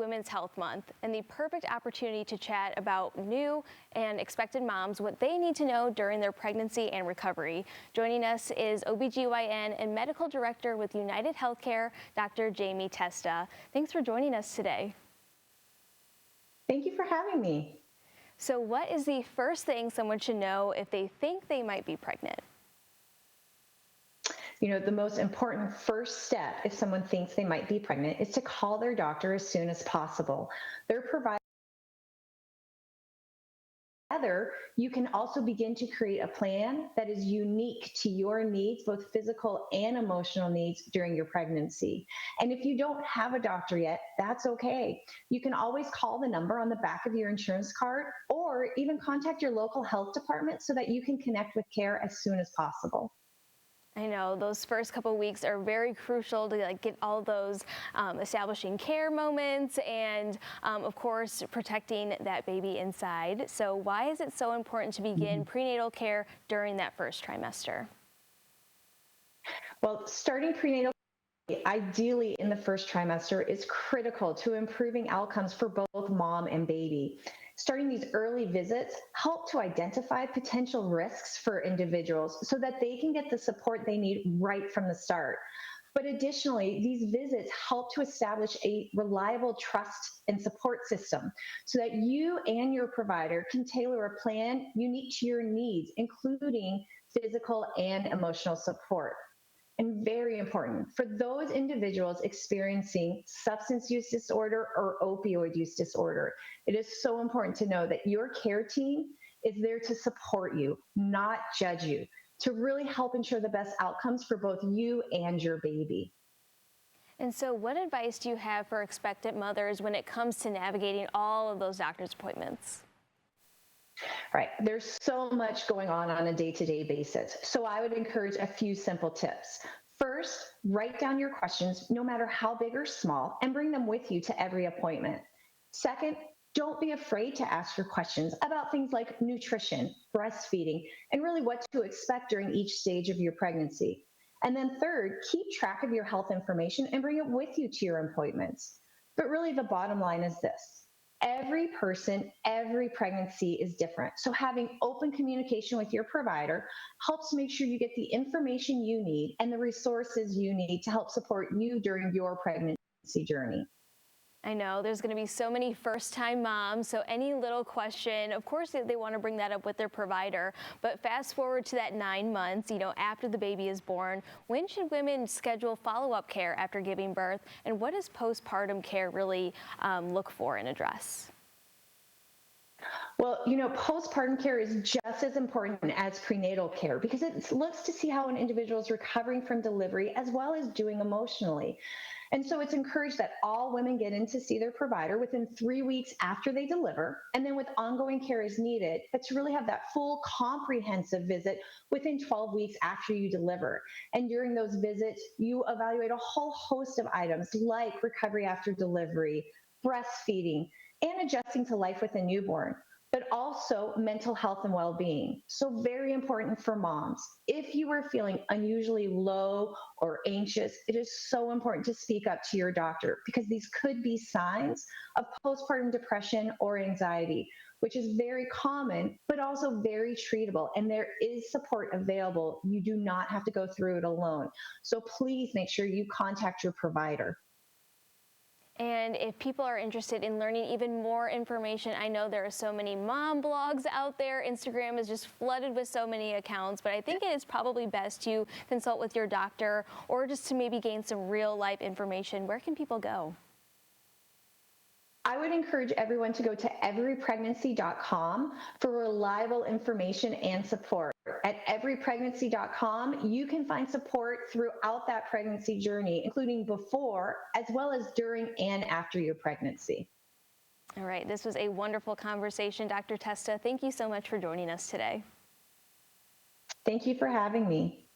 Women's Health Month and the perfect opportunity to chat about new and expected moms, what they need to know during their pregnancy and recovery. Joining us is OBGYN and Medical Director with United Healthcare, Dr. Jamie Testa. Thanks for joining us today. Thank you for having me. So what is the first thing someone should know if they think they might be pregnant? You know, the most important first step if someone thinks they might be pregnant is to call their doctor as soon as possible. Their provider. Together, you can also begin to create a plan that is unique to your needs, both physical and emotional needs during your pregnancy. And if you don't have a doctor yet, that's okay. You can always call the number on the back of your insurance card or even contact your local health department so that you can connect with care as soon as possible. I know those first couple weeks are very crucial to get all those establishing care moments and of course protecting that baby inside. So why is it so important to begin prenatal care during that first trimester? Well, starting prenatal ideally in the first trimester is critical to improving outcomes for both mom and baby. Starting these early visits help to identify potential risks for individuals so that they can get the support they need right from the start. But additionally, these visits help to establish a reliable trust and support system so that you and your provider can tailor a plan unique to your needs, including physical and emotional support. And very important, for those individuals experiencing substance use disorder or opioid use disorder, it is so important to know that your care team is there to support you, not judge you, to really help ensure the best outcomes for both you and your baby. And so what advice do you have for expectant mothers when it comes to navigating all of those doctor's appointments? Right, there's so much going on a day-to-day basis. So I would encourage a few simple tips. First, write down your questions, no matter how big or small, and bring them with you to every appointment. Second, don't be afraid to ask your questions about things like nutrition, breastfeeding, and really what to expect during each stage of your pregnancy. And then third, keep track of your health information and bring it with you to your appointments. But really the bottom line is this. Every person, every pregnancy is different. So having open communication with your provider helps make sure you get the information you need and the resources you need to help support you during your pregnancy journey. I know there's going to be so many first-time moms, so any little question, of course they want to bring that up with their provider, but fast forward to that 9 months, after the baby is born, when should women schedule follow-up care after giving birth, and what does postpartum care really look for and address? Well, postpartum care is just as important as prenatal care because it looks to see how an individual is recovering from delivery as well as doing emotionally. And so it's encouraged that all women get in to see their provider within 3 weeks after they deliver, and then with ongoing care as needed, but to really have that full comprehensive visit within 12 weeks after you deliver. And during those visits, you evaluate a whole host of items like recovery after delivery, breastfeeding, and adjusting to life with a newborn, but also mental health and well-being. So very important for moms. If you are feeling unusually low or anxious, it is so important to speak up to your doctor because these could be signs of postpartum depression or anxiety, which is very common, but also very treatable. And there is support available. You do not have to go through it alone. So please make sure you contact your provider. And if people are interested in learning even more information, I know there are so many mom blogs out there. Instagram is just flooded with so many accounts, but I think it is probably best to consult with your doctor or just to maybe gain some real life information. Where can people go? I would encourage everyone to go to everypregnancy.com for reliable information and support. At everypregnancy.com, you can find support throughout that pregnancy journey, including before, as well as during and after your pregnancy. All right, this was a wonderful conversation, Dr. Testa. Thank you so much for joining us today. Thank you for having me.